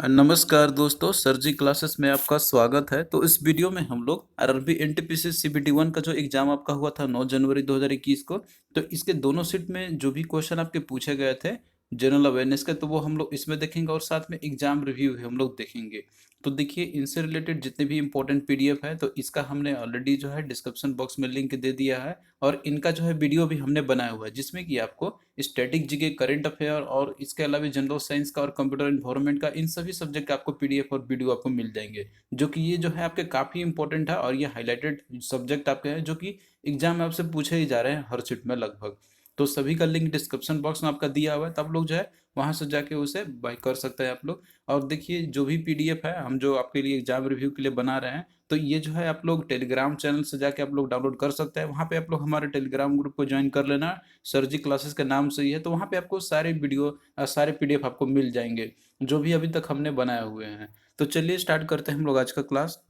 नमस्कार दोस्तों, सर जी क्लासेस में आपका स्वागत है। तो इस वीडियो में हम लोग आरआरबी एनटीपीसी सीबीटी 1 का जो एग्जाम आपका हुआ था 9 जनवरी 2021 को, तो इसके दोनों शिफ्ट में जो भी क्वेश्चन आपके पूछे गए थे जनरल अवेयरनेस के, तो वो हम लोग इसमें देखेंगे और साथ में एग्जाम रिव्यू है हम लोग देखेंगे। तो देखिए, इनसे रिलेटेड जितने भी इंपॉर्टेंट पीडीएफ है तो इसका हमने ऑलरेडी जो है डिस्क्रिप्शन बॉक्स में लिंक दे दिया है, और इनका जो है वीडियो भी हमने बनाया हुआ है जिसमें कि आपको स्टैटिक जीके, करंट अफेयर और इसके अलावा जनरल साइंस का और कंप्यूटर इन्वायरमेंट का, इन सभी सब्जेक्ट का आपको पीडीएफ और वीडियो आपको मिल जाएंगे। जो कि ये जो है आपके काफ़ी इंपॉर्टेंट है, और ये हाईलाइटेड सब्जेक्ट आपके हैं जो कि एग्जाम में आपसे पूछे ही जा रहे हैं हर शिफ्ट में लगभग। तो सभी का लिंक डिस्क्रिप्शन बॉक्स में आपका दिया हुआ है, तो आप लोग जो है वहाँ से जाके उसे बाय कर सकते हैं आप लोग। और देखिए, जो भी पीडीएफ है हम जो आपके लिए एग्जाम रिव्यू के लिए बना रहे हैं, तो ये जो है आप लोग टेलीग्राम चैनल से जाके आप लोग डाउनलोड कर सकते हैं। वहाँ पे आप लोग हमारे टेलीग्राम ग्रुप को ज्वाइन कर लेना, सर जी क्लासेस के नाम से ही है। तो वहाँ पे आपको सारे वीडियो सारे पीडीएफ आपको मिल जाएंगे जो भी अभी तक हमने बनाए हुए हैं। तो चलिए स्टार्ट करते हैं हम लोग आज का क्लास।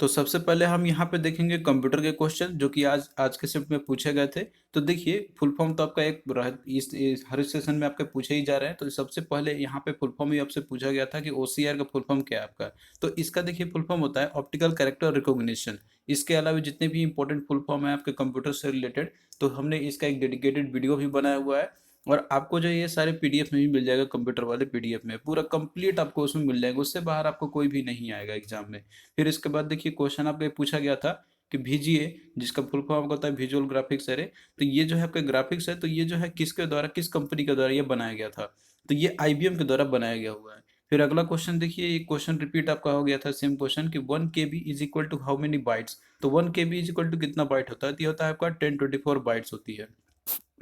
तो सबसे पहले हम यहाँ पे देखेंगे कंप्यूटर के क्वेश्चन जो कि आज आज के शिफ्ट में पूछे गए थे। तो देखिए, फुल फॉर्म तो आपका एक इस हर सेशन में आपके पूछे ही जा रहे हैं। तो सबसे पहले यहाँ पे फुल फॉर्म ही आपसे पूछा गया था कि ओसीआर का फुल फॉर्म क्या है आपका। तो इसका देखिए फुल फॉर्म होता है ऑप्टिकल कैरेक्टर रिकॉग्निशन। इसके अलावा जितने भी इंपॉर्टेंट फुल फॉर्म है आपके कंप्यूटर से रिलेटेड, तो हमने इसका एक डेडिकेटेड वीडियो भी बनाया हुआ है। और आपको जो ये सारे पीडीएफ में भी मिल जाएगा, कंप्यूटर वाले पीडीएफ में पूरा कंप्लीट आपको उसमें मिल जाएगा, उससे बाहर आपको कोई भी नहीं आएगा एग्जाम में। फिर इसके बाद देखिए, क्वेश्चन आपके पूछा गया था कि VGA, जिसका फुल फॉर्म आपका होता है विजुअल ग्राफिक्स एरे। तो ये जो है आपका ग्राफिक्स है, तो ये जो है किसके द्वारा, किस कंपनी के द्वारा ये बनाया गया था। तो ये IBM के द्वारा बनाया गया हुआ है। फिर अगला क्वेश्चन देखिए, ये क्वेश्चन रिपीट आपका हो गया था, सेम क्वेश्चन कि 1 KB is equal to how many bytes. तो 1 KB इज इक्वल टू कितना बाइट होता है, तो ये होता है आपका 1024 बाइट्स होती है।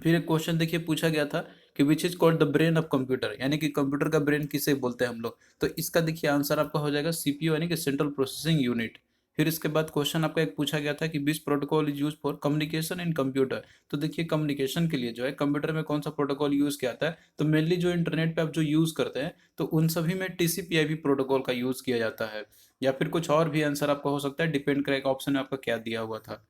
फिर एक क्वेश्चन देखिए पूछा गया था कि which is called the brain of computer, यानी कि कंप्यूटर का ब्रेन किसे बोलते हैं हम लोग। तो इसका देखिए आंसर आपका हो जाएगा CPU, यानी कि सेंट्रल प्रोसेसिंग यूनिट। फिर इसके बाद क्वेश्चन आपका एक पूछा गया था कि विच protocol is use for communication in computer. तो देखिए, कम्युनिकेशन के लिए जो है कंप्यूटर में कौन सा प्रोटोकॉल यूज किया जाता है, तो मेनली जो इंटरनेट पे आप जो यूज करते हैं तो उन सभी में TCP/IP प्रोटोकॉल का यूज किया जाता है। या फिर कुछ और भी आंसर आपका हो सकता है, डिपेंड करेगा ऑप्शन में आपका क्या दिया हुआ था।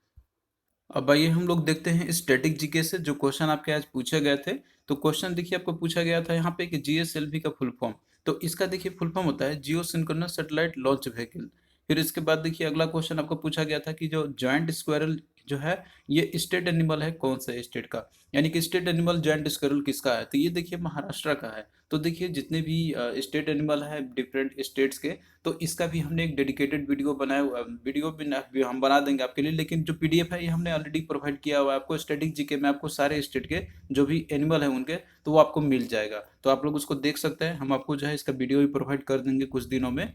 अब आइए हम लोग देखते हैं स्टैटिक जीके से जो क्वेश्चन आपके आज पूछे गए थे। तो क्वेश्चन देखिए आपको पूछा गया था यहाँ पे कि GSLV का फुल फॉर्म। तो इसका देखिए फुल फॉर्म होता है जियो सिंक्रोनस सैटेलाइट लॉन्च व्हीकल। फिर इसके बाद देखिए अगला क्वेश्चन आपको पूछा गया था कि जो जॉइंट स्क्वायरल जो है, ये स्टेट एनिमल है कौन से स्टेट का, यानी कि स्टेट एनिमल जॉइंट स्क्वायरल किसका है। तो ये देखिए महाराष्ट्र का है। तो देखिए, जितने भी स्टेट एनिमल है डिफरेंट स्टेट्स के, तो इसका भी हमने एक डेडिकेटेड वीडियो बनाया हुआ, वीडियो भी हम बना देंगे आपके लिए, लेकिन जो पीडीएफ है ये हमने ऑलरेडी प्रोवाइड किया हुआ है आपको। स्टैटिक जीके में आपको सारे स्टेट के जो भी एनिमल है उनके, तो वो आपको मिल जाएगा, तो आप लोग उसको देख सकते हैं। हम आपको जो है इसका वीडियो भी प्रोवाइड कर देंगे कुछ दिनों में।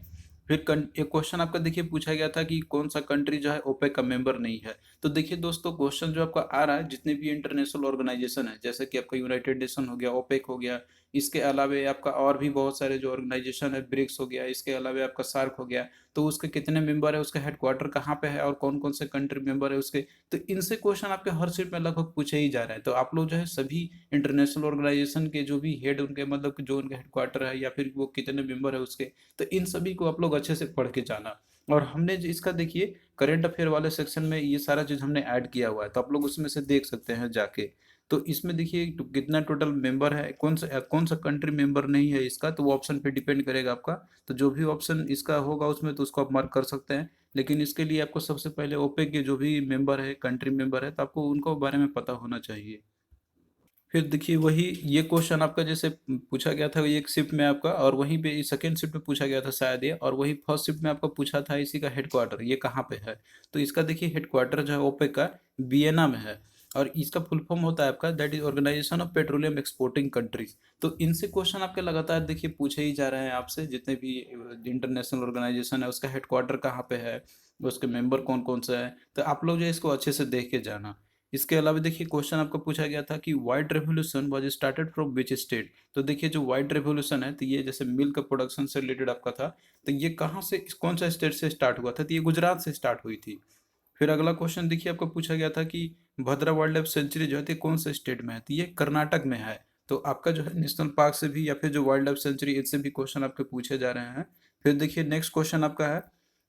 फिर एक क्वेश्चन आपका देखिए पूछा गया था कि कौन सा कंट्री जो है ओपेक का मेंबर नहीं है। तो देखिए दोस्तों, क्वेश्चन जो आपका आ रहा है, जितने भी इंटरनेशनल ऑर्गेनाइजेशन है जैसे कि आपका यूनाइटेड नेशन हो गया, ओपेक हो गया, इसके अलावा आपका और भी बहुत सारे जो ऑर्गेनाइजेशन है, ब्रिक्स हो गया, इसके अलावा आपका सार्क हो गया, तो उसके कितने मेंबर है, उसका हेडक्वार्टर कहाँ पे है, और कौन कौन से कंट्री मेंबर है उसके। तो इनसे क्वेश्चन आपके हर सीट में लगभग पूछे ही जा रहे हैं। तो आप लोग जो है सभी इंटरनेशनल ऑर्गेनाइजेशन के जो भी हेड उनके, मतलब कि जो उनके हेडक्वार्टर है या फिर वो कितने मेंबर है उसके, तो इन सभी को आप लोग अच्छे से पढ़ के जाना। और हमने इसका देखिए करंट अफेयर वाले सेक्शन में ये सारा चीज़ हमने ऐड किया हुआ है, तो आप लोग उसमें से देख सकते हैं जाके। तो इसमें देखिए कितना टोटल मेंबर है, कौन सा कंट्री मेंबर नहीं है इसका, तो वो ऑप्शन पे डिपेंड करेगा आपका। तो जो भी ऑप्शन इसका होगा उसमें, तो उसको आप मार्क कर सकते हैं। लेकिन इसके लिए आपको सबसे पहले ओपेक के जो भी मेंबर है, कंट्री मेंबर है, तो आपको उनको बारे में पता होना चाहिए। फिर देखिए, वही ये क्वेश्चन आपका जैसे पूछा गया था एक शिफ्ट में आपका, और वहीं पे सेकंड शिफ्ट में पूछा गया था शायद ये, और वही फर्स्ट शिफ्ट में आपका पूछा था इसी का हेडक्वार्टर ये कहाँ पे है। तो इसका देखिए हेडक्वार्टर जो है ओपेक का वियना में है। और इसका फुल फॉर्म होता है आपका, that is organization of petroleum exporting countries. तो इनसे क्वेश्चन आपके लगातार देखिए पूछे ही जा रहे हैं आपसे, जितने भी इंटरनेशनल ऑर्गेनाइजेशन है उसका हेडक्वार्टर कहाँ पे है, उसके मेंबर कौन कौन से हैं, तो आप लोग जो है इसको अच्छे से देख के जाना। इसके अलावा देखिए क्वेश्चन आपको पूछा गया था कि white revolution was started from which state. तो देखिए, जो व्हाइट रेवोल्यूशन है, तो ये जैसे मिल्क प्रोडक्शन से रिलेटेड आपका था, तो ये कहाँ से, कौन सा स्टेट से स्टार्ट हुआ था, तो ये गुजरात से स्टार्ट हुई थी। फिर अगला क्वेश्चन देखिए आपको पूछा गया था कि भद्रा वाइल्ड लाइफ सेंचुरी जो है तो कौन से स्टेट में है, तो ये कर्नाटक में है। तो आपका जो है नेशनल पार्क से भी या फिर जो वाइल्ड लाइफ सेंचुरी, इससे भी क्वेश्चन आपके पूछे जा रहे हैं। फिर देखिए नेक्स्ट क्वेश्चन आपका है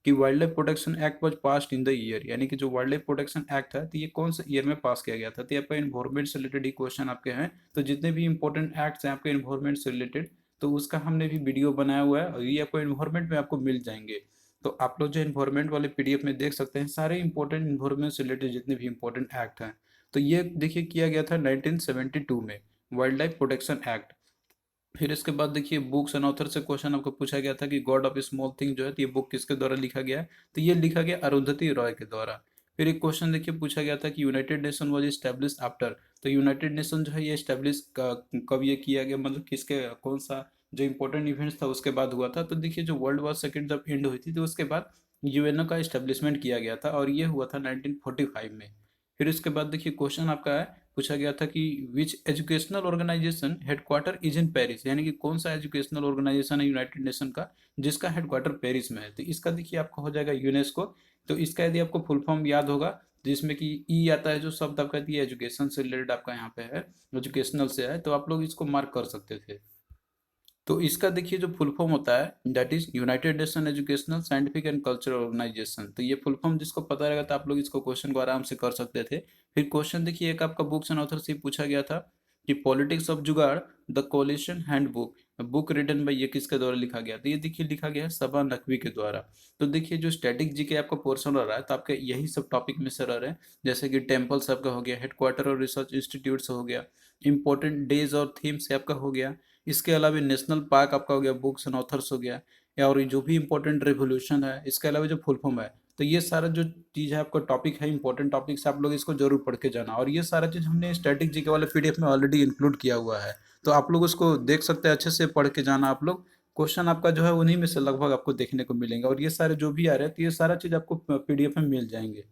कि wild life protection act was passed in the year, यानी कि जो वाइल्ड लाइफ प्रोटेक्शन एक्ट है तो ये कौन से ईयर में पास किया गया था। तो ये आपका इन्वायरमेंट से रिलेटेड ही क्वेश्चन आपके हैं। तो जितने भी इंपॉर्टेंट एक्ट्स हैं आपके इन्वायरमेंट से रिलेटेड, तो उसका हमने भी वीडियो बनाया हुआ है और ये आपको इन्वायरमेंट में आपको मिल जाएंगे। तो आप लोग जो इन्वायरमेंट वाले पीडीएफ में देख सकते हैं सारे इंपॉर्टेंट इन्वायरमेंट से रिलेटेड जितने भी इंपॉर्टेंट एक्ट हैं। तो ये देखिए किया गया था 1972 में, वाइल्ड लाइफ प्रोटेक्शन एक्ट। फिर इसके बाद देखिए बुक्स एंड ऑथर से क्वेश्चन आपको पूछा गया था कि गॉड ऑफ स्मॉल थिंग जो है, तो ये बुक किसके द्वारा लिखा गया है? तो ये लिखा गया अरुंधति रॉय के द्वारा। फिर एक क्वेश्चन देखिए पूछा गया था कि United nation was establish after. तो यूनाइटेड नेशन जो है ये इस्टेब्लिश कब ये किया गया, मतलब किसके, कौन सा जो इंपॉर्टेंट इवेंट्स था उसके बाद हुआ था? तो देखिए जो वर्ल्ड वॉर सेकेंड जब एंड हुई थी तो उसके बाद यूएनओ का इस्टेब्लिशमेंट किया गया था और ये हुआ था 1945 में। फिर इसके बाद देखिए क्वेश्चन आपका है, पूछा गया था कि which educational organisation headquarter is in Paris, यानी कि कौन सा एजुकेशनल ऑर्गेनाइजेशन है यूनाइटेड नेशन का जिसका हेडक्वार्टर पेरिस में है? तो इसका देखिए आपका हो जाएगा यूनेस्को। तो इसका यदि आपको फुल फॉर्म याद होगा जिसमें कि ई आता है, जो शब्द आपका दिया एजुकेशन से रिलेटेड आपका यहाँ पे है, एजुकेशनल से है, तो आप लोग इसको मार्क कर सकते थे। तो इसका देखिए जो फुल फॉर्म होता है that is united nation educational scientific and cultural organization. तो ये फुल फॉर्म जिसको पता रहेगा तो आप लोग इसको क्वेश्चन को आराम से कर सकते थे। फिर क्वेश्चन देखिए एक आपका बुक्स एंड ऑथर से पूछा गया था कि politics of Jugaad the coalition handbook, book written by ये किसके द्वारा लिखा गया? तो ये देखिए लिखा गया है सबा नकवी के द्वारा। तो देखिए जो स्टैटिक जी के आपका पोर्शन रह रहा है तो आपके यही सब टॉपिक में से रह रहे हैं, जैसे कि टेम्पल्स आपका हो गया, हेडक्वार्टर और रिसर्च इंस्टीट्यूट्स हो गया, इंपॉर्टेंट डेज और थीम्स आपका हो गया, इसके अलावा नेशनल पार्क आपका हो गया, बुक्स एंड ऑथर्स हो गया, या और जो भी इंपॉर्टेंट रेवोल्यूशन है, इसके अलावा जो फुल फॉर्म है। तो ये सारा जो चीज़ है आपका टॉपिक है, इंपॉर्टेंट टॉपिक से आप लोग इसको जरूर पढ़ के जाना, और ये सारा चीज़ हमने स्टैटिक जीके वाले पीडीएफ में ऑलरेडी इंक्लूड किया हुआ है। तो आप लोग उसको देख सकते हैं, अच्छे से पढ़ के जाना आप लोग। क्वेश्चन आपका जो है उन्हीं में से लगभग आपको देखने को मिलेंगे, और ये सारे जो भी आ रहे हैं तो ये सारा चीज़ आपको पीडीएफ में मिल जाएंगे।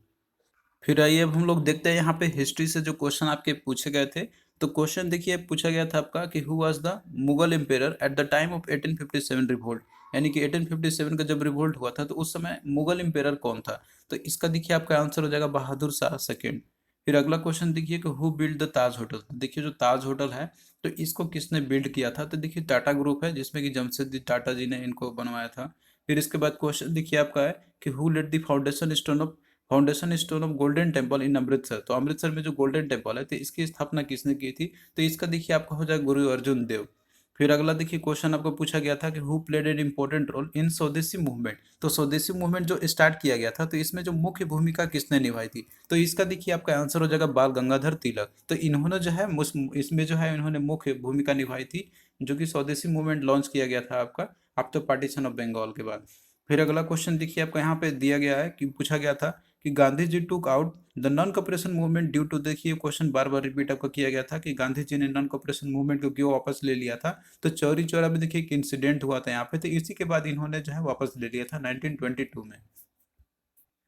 फिर आइए अब हम लोग देखते हैं यहाँ पे हिस्ट्री से जो क्वेश्चन आपके पूछे गए थे। तो क्वेश्चन देखिए पूछा गया था आपका कि who was the Mughal emperor at the time of 1857 revolt, यानी कि 1857 का जब रिवोल्ट हुआ था तो उस समय मुगल एम्पेरर कौन था? तो इसका देखिए आपका आंसर हो जाएगा बहादुर शाह सेकेंड। फिर अगला क्वेश्चन देखिए कि who build the Taj hotel. तो देखिए जो ताज होटल है तो इसको किसने बिल्ड किया था? तो देखिए टाटा ग्रुप है, जिसमें कि जमशेदजी टाटा जी ने इनको बनवाया था। फिर इसके बाद क्वेश्चन देखिए आपका है कि who laid the foundation stone of Golden Temple in Amritsar. तो अमृतसर में जो गोल्डन टेम्पल है तो इसकी स्थापना किसने की थी? तो इसका देखिए आपका हो जाएगा गुरु अर्जुन देव। फिर अगला देखिए क्वेश्चन आपको पूछा गया था कि who played an important role in Swadeshi movement. तो स्वदेशी मूवमेंट जो स्टार्ट किया गया था तो इसमें जो मुख्य भूमिका किसने निभाई थी? तो इसका देखिए आपका आंसर हो जाएगा बाल गंगाधर तिलक। तो इन्होंने जो है इसमें जो है इन्होंने मुख्य भूमिका निभाई थी, जो कि स्वदेशी मूवमेंट लॉन्च किया गया था आपका आफ्टर पार्टीशन ऑफ बंगाल के बाद। फिर अगला क्वेश्चन देखिए आपका यहाँ पे दिया गया है कि पूछा गया था कि Gandhi ji took out the non cooperation movement due to, देखिए क्वेश्चन बार बार रिपीट आपका किया गया था कि गांधी जी ने नॉन कॉपरेशन मूवमेंट को क्यों वापस ले लिया था? तो चौरी चौरा में देखिए एक इंसिडेंट हुआ था यहाँ पे, तो इसी के बाद इन्होंने जो है वापस ले लिया था 1922 में।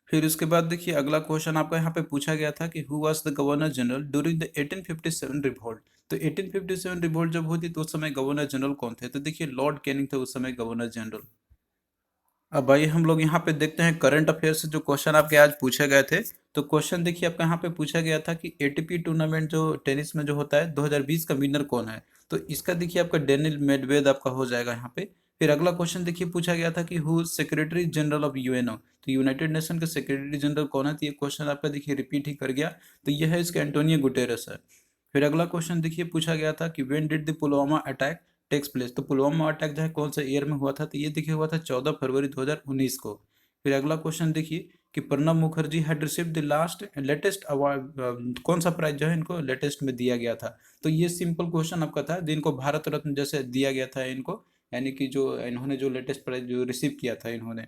फिर उसके बाद देखिए अगला क्वेश्चन आपका यहाँ पे पूछा गया था कि who was the governor general during the 1857 revolt. तो 1857 रिवोल्ट जब हुई थी तो उस समय गवर्नर जनरल कौन थे? तो देखिए लॉर्ड कैनिंग थे उस समय गवर्नर जनरल। अब भाई हम लोग यहाँ पे देखते हैं करंट अफेयर से जो क्वेश्चन आपके आज पूछे गए थे। तो क्वेश्चन देखिए आपका यहाँ पे पूछा गया था कि एटीपी टूर्नामेंट जो टेनिस में जो होता है 2020 का विनर कौन है? तो इसका देखिए आपका डेनिल मेडवेद आपका हो जाएगा यहाँ पे। फिर अगला क्वेश्चन देखिए पूछा गया था कि who secretary general of UNO. तो यूनाइटेड नेशन के सेक्रेटरी जनरल कौन है? तो ये क्वेश्चन आपका देखिए रिपीट ही कर गया, तो यह है इसका एंटोनियो गुटेरेस है। फिर अगला क्वेश्चन देखिए पूछा गया था कि when did the Pulwama attack takes place. तो पुलवामा अटैक जो है कौन सा ईयर में हुआ था? तो ये देखिए हुआ था 14 फरवरी 2019 को। फिर अगला क्वेश्चन देखिए कि Pranab Mukherjee had received the last latest award, कौन सा प्राइज जो है इनको लेटेस्ट में दिया गया था? तो ये सिंपल क्वेश्चन आपका था, जिनको भारत रत्न जैसे दिया गया था इनको, यानी कि जो इन्होंने जो लेटेस्ट प्राइज जो रिसीव किया था इन्होंने।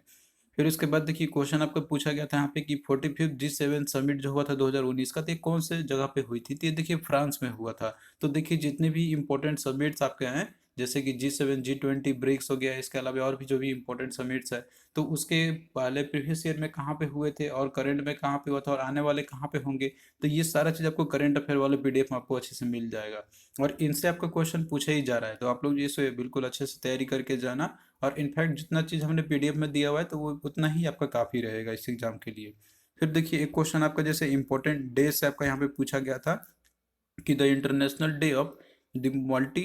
फिर उसके बाद देखिए क्वेश्चन आपको पूछा गया था यहाँ पे कि 45th G7 समिट जो हुआ था 2019 का, तो ये कौन से जगह पे हुई थी? तो ये देखिए फ्रांस में हुआ था। तो देखिए जितने भी इंपॉर्टेंट समिट्स आपके हैं, जैसे कि G7 G20 ब्रिक्स हो गया, इसके अलावा और भी जो भी इंपॉर्टेंट समिट्स है, तो उसके पहले प्रीवियस ईयर में कहाँ पे हुए थे और करंट में कहाँ पे हुआ था और आने वाले कहाँ पे होंगे, तो ये सारा चीज़ आपको करंट अफेयर वाले पीडीएफ में आपको अच्छे से मिल जाएगा। और इनसे आपका क्वेश्चन पूछा ही जा रहा है, तो आप लोग इसे बिल्कुल अच्छे से तैयारी करके जाना। और इनफैक्ट जितना चीज़ हमने पीडीएफ में दिया हुआ है तो वो उतना ही आपका काफ़ी रहेगा इस एग्जाम के लिए। फिर देखिए एक क्वेश्चन आपका जैसे इंपॉर्टेंट डे से आपका यहाँ पे पूछा गया था कि the international day of the multi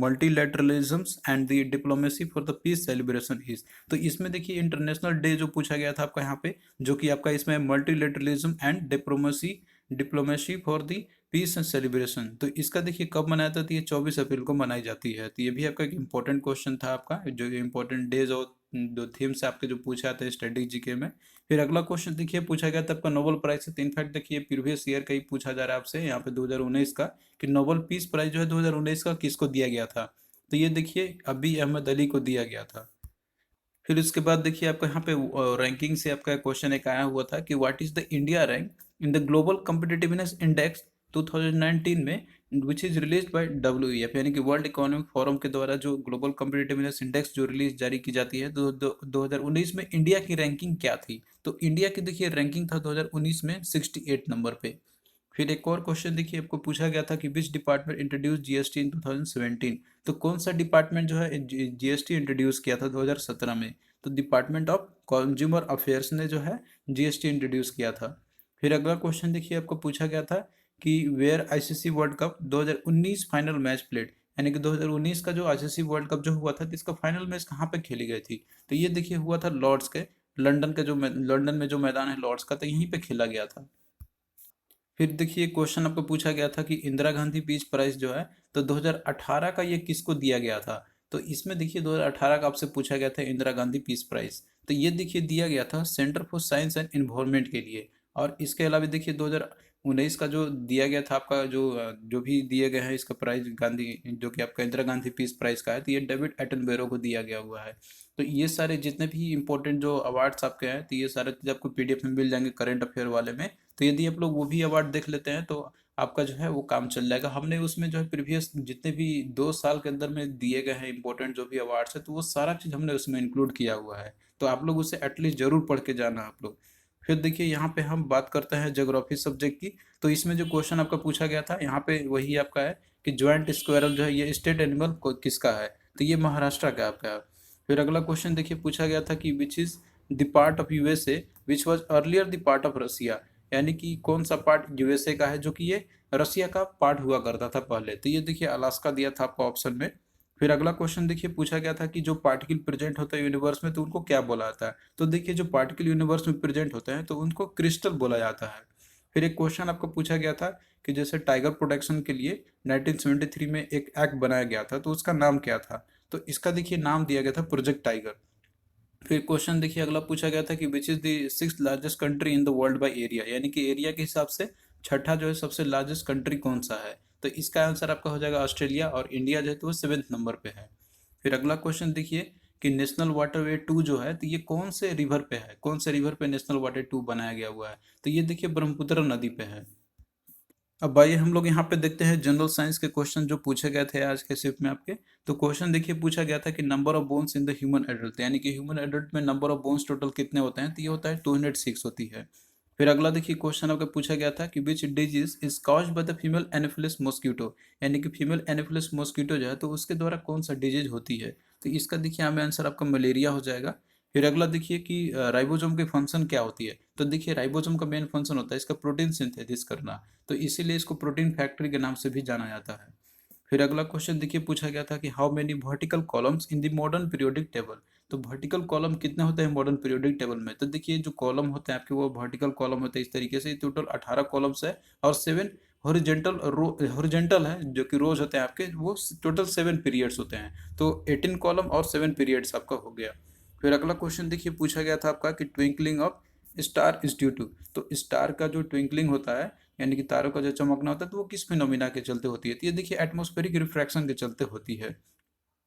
multilateralisms and the diplomacy for the peace celebration is. तो इसमें देखिए इंटरनेशनल डे जो पूछा गया था आपका यहाँ पे, जो कि आपका इसमें multilateralism and diplomacy diplomacy for the peace and celebration, तो इसका देखिए कब मनाया था, तो ये 24 अप्रैल को मनाई जाती है। तो ये भी आपका एक इम्पोर्टेंट क्वेश्चन था आपका, जो इम्पोर्टेंट डेज और दो थीम्स आपके जो पूछा था स्टैटिक जीके में। फिर अगला क्वेश्चन देखिए पूछा गया था आपका नोबेल प्राइज से। तो इनफैक्ट देखिए प्रीवियस ईयर का ही पूछा जा रहा है आपसे यहाँ पे 2019 का, कि नोबेल पीस प्राइज जो है 2019 का किसको दिया गया था। तो ये देखिए अबी अहमद अली को दिया गया था। फिर उसके बाद देखिए आपका यहाँ पे रैंकिंग से आपका क्वेश्चन एक आया हुआ था कि what is the India rank in the global competitiveness index 2019 में, which is release by WEF, यानी कि वर्ल्ड इकोनॉमिक फोरम के द्वारा जो ग्लोबल कम्पिटिटिवनेस इंडेक्स जो रिलीज जारी की जाती है, 2019 में इंडिया की रैंकिंग क्या थी। तो इंडिया की देखिए रैंकिंग था 2019 में 68 नंबर पे। फिर एक और क्वेश्चन देखिए आपको पूछा गया था कि which department introduce GST in 2017। तो कौन सा डिपार्टमेंट जो है जीएसटी इंट्रोड्यूस किया था 2017 में। तो डिपार्टमेंट ऑफ कंज्यूमर अफेयर्स ने जो है जीएसटी इंट्रोड्यूस किया था। फिर अगला क्वेश्चन देखिए आपको पूछा गया था कि where ICC World Cup 2019 final match played, यानी कि 2019 का जो आईसीसी वर्ल्ड कप जो हुआ था, तो इसका फाइनल मैच कहाँ पे खेली गई थी। तो ये देखिए हुआ था लॉर्ड्स के, लंदन में जो मैदान है लॉर्ड्स का, तो यहीं पे खेला गया था। फिर देखिए क्वेश्चन आपको पूछा गया था कि इंदिरा गांधी पीस प्राइज जो है, तो 2018 का ये किसको दिया गया था। तो इसमें देखिए 2018 का आपसे पूछा गया था इंदिरा गांधी पीस प्राइज, तो ये देखिए दिया गया था centre for science and environment के लिए। और इसके अलावा देखिए 2019 का जो दिया गया था आपका जो भी दिए गए हैं इसका प्राइज गांधी, जो कि आपका इंदिरा गांधी पीस प्राइज का है, तो ये डेविड एटनबरो को दिया गया हुआ है। तो ये सारे जितने भी इंपॉर्टेंट जो अवार्ड्स आपके हैं, तो ये सारे चीज़ आपको पीडीएफ में मिल जाएंगे करंट अफेयर वाले में। तो यदि आप लोग वो भी अवार्ड देख लेते हैं तो आपका जो है वो काम चल जाएगा। हमने उसमें जो है प्रीवियस जितने भी 2 साल के अंदर में दिए गए हैं इंपॉर्टेंट जो भी अवार्ड्स है, तो वो सारा चीज़ हमने उसमें इंक्लूड किया हुआ है। तो आप लोग उसे एटलीस्ट जरूर पढ़ के जाना आप लोग। फिर देखिए यहाँ पे हम बात करते हैं ज्योग्राफी सब्जेक्ट की। तो इसमें जो क्वेश्चन आपका पूछा गया था यहाँ पे वही आपका है कि ज्वाइंट स्क्वायरल जो है ये स्टेट एनिमल किसका है। तो ये महाराष्ट्र का आपका है। फिर अगला क्वेश्चन देखिए पूछा गया था कि which is the part of USA which was earlier the part of Russia, यानी कि कौन सा पार्ट यूएसए का है जो कि ये रसिया का पार्ट हुआ करता था पहले। तो ये देखिए अलास्का दिया था आपको ऑप्शन में। फिर अगला क्वेश्चन देखिए पूछा गया था कि जो पार्टिकल प्रेजेंट होता है यूनिवर्स में तो उनको क्या बोला जाता है। तो देखिए जो पार्टिकल यूनिवर्स में प्रेजेंट होते हैं तो उनको क्रिस्टल बोला जाता है। फिर एक क्वेश्चन आपको पूछा गया था कि जैसे टाइगर प्रोटेक्शन के लिए 1973 में एक एक्ट बनाया गया था, तो उसका नाम क्या था। तो इसका देखिए नाम दिया गया था प्रोजेक्ट टाइगर। फिर क्वेश्चन देखिए अगला पूछा गया था कि which is the six largest country in the world by area, यानी कि एरिया के हिसाब से छठा जो है सबसे लार्जेस्ट कंट्री कौन सा है। तो इसका आंसर आपका हो जाएगा ऑस्ट्रेलिया, और इंडिया जो है तो वो 7वें नंबर पे है। फिर अगला क्वेश्चन देखिए कि नेशनल वाटरवे 2 जो है तो ये कौन से रिवर पे है, कौन से रिवर पे नेशनल वाटर 2 बनाया गया हुआ है। तो ये देखिए ब्रह्मपुत्र नदी पे है। अब आइए हम लोग यहाँ पे देखते हैं जनरल साइंस के क्वेश्चन जो पूछे गए थे आज के शिफ्ट में आपके। तो क्वेश्चन देखिए पूछा गया था कि number of bones in the human adult, यानी कि ह्यूमन एडल्ट में नंबर ऑफ बोन्स टोटल कितने होते हैं। तो ये होता है 206 होती है। फिर अगला देखिए क्वेश्चन आपका पूछा गया था कि which disease is caused by the female Anopheles mosquito, यानी कि फीमेल एनोफिलिस मॉस्किटो जो है तो उसके द्वारा कौन सा डिजीज होती है। तो इसका देखिए हमें आंसर आपका मलेरिया हो जाएगा। फिर अगला देखिए कि राइबोसोम की फंक्शन क्या होती है। तो देखिए राइबोसोम का मेन फंक्शन होता है इसका प्रोटीन सिंथेसिस करना, तो इसीलिए इसको प्रोटीन फैक्ट्री के नाम से भी जाना जाता है। फिर अगला क्वेश्चन देखिए पूछा गया था कि how many vertical columns in the modern periodic table. तो वर्टिकल कॉलम कितने होते हैं मॉडर्न पीरियोडिक टेबल में। तो देखिए जो कॉलम होते हैं आपके वो वर्टिकल कॉलम होते हैं इस तरीके से, टोटल 18 कॉलम्स है, और 7 हॉरिजेंटल रो हॉरिजेंटल है जो कि रोज होते हैं आपके, वो टोटल 7 पीरियड्स होते हैं। तो 18 कॉलम और 7 पीरियड्स आपका हो गया। फिर अगला क्वेश्चन देखिए पूछा गया था आपका कि twinkling of star is due to. तो स्टार का जो ट्विंकलिंग होता है यानी कि तारों का जो चमकना होता है तो वो किस फिनोमिना के चलते होती है। तो ये देखिए एटमॉस्फेरिक रिफ्रैक्शन के चलते होती है।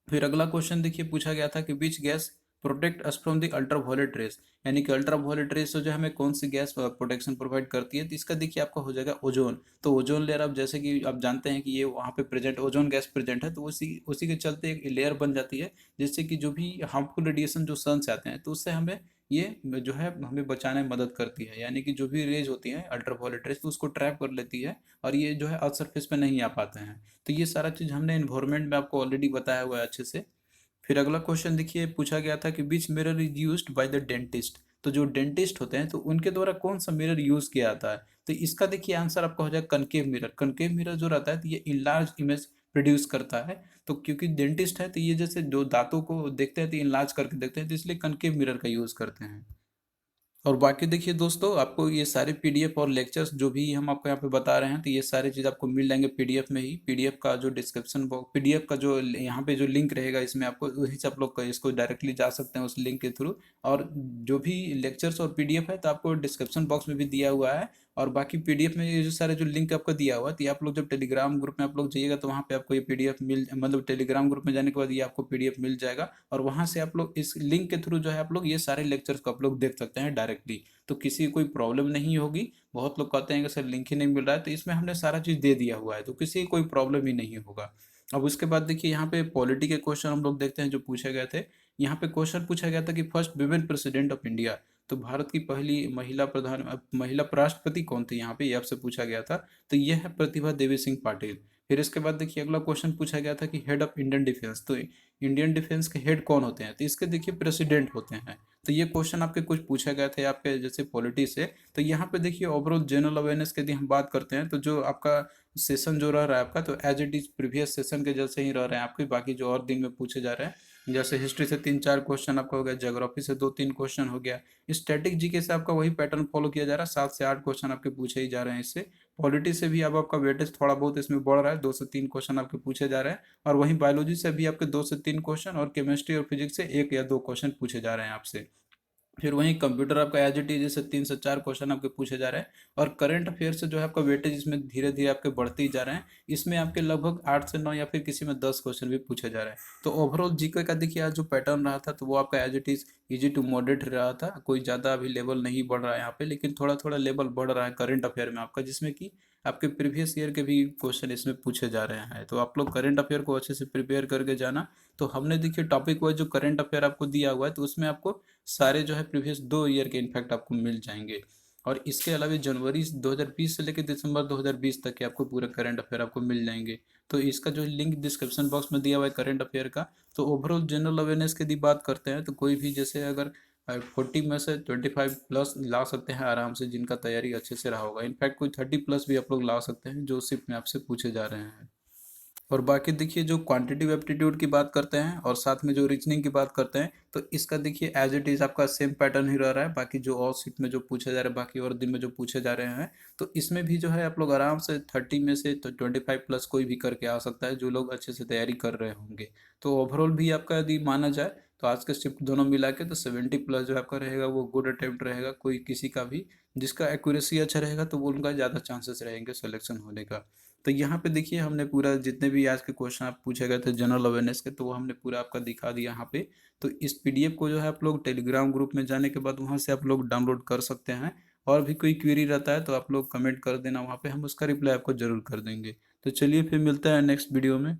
फिर अगला क्वेश्चन देखिए पूछा गया था कि which gas protect us from the ultraviolet rays, यानी कि अल्ट्रावायलेट रेस से जो हमें कौन सी गैस प्रोटेक्शन प्रोवाइड करती है। तो इसका देखिए आपका हो जाएगा ओजोन। तो ओजोन लेयर आप जैसे कि आप जानते हैं कि ये वहाँ पे प्रेजेंट ओजोन गैस प्रेजेंट है, तो उसी उसी के चलते एक लेयर बन जाती है, जिससे कि जो भी हार्मफुल रेडिएशन जो सन से आते हैं तो उससे हमें ये जो है हमें बचाने में मदद करती है, यानी कि जो भी रेज होती हैं अल्ट्रावायलेट रेस तो उसको ट्रैप कर लेती है, और ये जो है अर्थ सरफेस पे नहीं आ पाते हैं। तो ये सारा चीज़ हमने इन्वायरमेंट में आपको ऑलरेडी बताया हुआ है अच्छे से। फिर अगला क्वेश्चन देखिए पूछा गया था कि विच mirror is used by the dentist. तो जो डेंटिस्ट होते हैं तो उनके द्वारा कौन सा मिरर यूज किया जाता है। तो इसका देखिए आंसर आपका हो जाएगा कनकेव मिरर। कनकेव मिरर जो रहता है तो ये इनलार्ज इमेज प्रोड्यूस करता है। तो क्योंकि डेंटिस्ट है तो ये जैसे जो दांतों को देखते हैं तो इनलार्ज करके देखते हैं, तो इसलिए कनकेव मिरर का यूज करते हैं। और बाकी देखिए दोस्तों, आपको ये सारे पीडीएफ और लेक्चर्स जो भी हम आपको यहाँ पे बता रहे हैं, तो ये सारी चीज़ आपको मिल जाएंगे पीडीएफ में ही। पीडीएफ का जो डिस्क्रिप्शन बॉक्स, पीडीएफ का जो यहाँ पे जो लिंक रहेगा, इसमें आपको वहीं से आप लोग इसको डायरेक्टली जा सकते हैं उस लिंक के थ्रू। और जो भी लेक्चर्स और पीडीएफ है, तो आपको डिस्क्रिप्शन बॉक्स में भी दिया हुआ है। और बाकी पीडीएफ में ये जो सारे जो लिंक आपको दिया हुआ है, तो ये आप लोग जब टेलीग्राम ग्रुप में आप लोग जाइएगा, तो वहाँ पे आपको ये पीडीएफ मतलब टेलीग्राम ग्रुप में जाने के बाद ये आपको पीडीएफ मिल जाएगा। और वहाँ से आप लोग इस लिंक के थ्रू जो है आप लोग ये सारे लेक्चर्स को आप लोग देख सकते हैं डायरेक्टली। तो किसी को कोई प्रॉब्लम नहीं होगी। बहुत लोग कहते हैं कि सर लिंक ही नहीं मिल रहा है, तो इसमें हमने सारा चीज़ दे दिया हुआ है, तो किसी को कोई प्रॉब्लम ही नहीं होगा। अब उसके बाद देखिए यहाँ पे पॉलिटी के क्वेश्चन हम लोग देखते हैं जो पूछे गए थे। यहाँ पे क्वेश्चन पूछा गया था कि first women president of India, तो भारत की पहली महिला राष्ट्रपति कौन थी, यहाँ पे ये आपसे पूछा गया था। तो ये है प्रतिभा देवी सिंह पाटिल। फिर इसके बाद देखिए अगला क्वेश्चन पूछा गया था कि हेड ऑफ इंडियन डिफेंस, तो इंडियन डिफेंस के हेड कौन होते हैं, तो इसके देखिए प्रेसिडेंट होते हैं। तो ये क्वेश्चन आपके कुछ पूछे गए थे आपके जैसे पॉलिटी से। तो यहाँ पे देखिए ओवरऑल जनरल अवेयरनेस की यदि हम बात करते हैं, तो जो आपका सेशन जो रह रहा है आपका, तो as it is previous session के जैसे ही रह रहे हैं आपके, बाकी जो और दिन में पूछे जा रहे हैं, जैसे हिस्ट्री से 3-4 क्वेश्चन आपका हो गया, ज्योग्राफी से 2-3 क्वेश्चन हो गया, स्टैटिक जीके से आपका वही पैटर्न फॉलो किया जा रहा है, 7 से 8 क्वेश्चन आपके पूछे ही जा रहे हैं इससे। पॉलिटी से भी अब आपका वेटेज थोड़ा बहुत इसमें बढ़ रहा है, 2 से 3 क्वेश्चन आपके पूछे जा रहे हैं। और वहीं बायोलॉजी से भी आपके 2 से 3 क्वेश्चन, और केमिस्ट्री और फिजिक्स से 1 या 2 क्वेश्चन पूछे जा रहे हैं आपसे। फिर वहीं कंप्यूटर आपका एज इट इज जैसे 3 से 4 क्वेश्चन आपके पूछे जा रहे हैं। और करंट अफेयर से जो है आपका वेटेज इसमें धीरे धीरे आपके बढ़ते ही जा रहे हैं। इसमें आपके लगभग 8 से 9 या फिर किसी में 10 क्वेश्चन भी पूछे जा रहे हैं। तो ओवरऑल जीके का देखिए आज जो पैटर्न रहा था, तो वो आपका as it is easy to moderate रहा था। कोई ज़्यादा अभी लेवल नहीं बढ़ रहा है यहाँ पे, लेकिन थोड़ा थोड़ा लेवल बढ़ रहा है करंट अफेयर में आपका, जिसमें कि आपके प्रीवियस ईयर के भी क्वेश्चन इसमें पूछे जा रहे हैं। तो आप लोग करंट अफेयर को अच्छे से प्रिपेयर करके जाना। तो हमने देखिए टॉपिक वाइज जो करंट अफेयर आपको दिया हुआ है, तो उसमें आपको सारे जो है प्रीवियस 2 ईयर के इनफैक्ट आपको मिल जाएंगे। और इसके अलावा जनवरी 2020 से लेकर दिसंबर 2020 तक के आपको पूरे करंट अफेयर आपको मिल जाएंगे। तो इसका जो लिंक डिस्क्रिप्शन बॉक्स में दिया हुआ है करंट अफेयर का। तो ओवरऑल जनरल अवेयरनेस की यदि बात करते हैं, तो कोई भी जैसे अगर 40 में से 25+ ला सकते हैं आराम से, जिनका तैयारी अच्छे से रहा होगा। इनफैक्ट कोई 30+ भी आप लोग ला सकते हैं, जो सिर्फ में आपसे पूछे जा रहे हैं। और बाकी देखिए जो क्वांटिटिव एप्टीट्यूड की बात करते हैं और साथ में जो रीजनिंग की बात करते हैं, तो इसका देखिए एज इट इज़ आपका सेम पैटर्न ही रह रहा है। बाकी जो और सीट में जो पूछे जा रहे हैं, बाकी और दिन में जो पूछे जा रहे हैं, तो इसमें भी जो है आप लोग आराम से 30 में से तो 25+ कोई भी करके आ सकता है, जो लोग अच्छे से तैयारी कर रहे होंगे। तो ओवरऑल भी आपका यदि माना जाए, तो आज के शिफ्ट दोनों मिला के तो 70+ जो आपका रहेगा वो गुड अटेम्प्ट रहेगा। कोई किसी का भी जिसका एक्यूरेसी अच्छा रहेगा, तो वो उनका ज़्यादा चांसेस रहेंगे सिलेक्शन होने का। तो यहाँ पे देखिए हमने पूरा जितने भी आज के क्वेश्चन आप पूछे गए थे जनरल अवेयरनेस के, तो वो हमने पूरा आपका दिखा दिया यहाँ पे। तो इस पीडीएफ को जो है आप लोग टेलीग्राम ग्रुप में जाने के बाद वहाँ से आप लोग डाउनलोड कर सकते हैं। और भी कोई क्वेरी रहता है तो आप लोग कमेंट कर देना, वहाँ पे हम उसका रिप्लाई आपको ज़रूर कर देंगे। तो चलिए फिर मिलता है नेक्स्ट वीडियो में।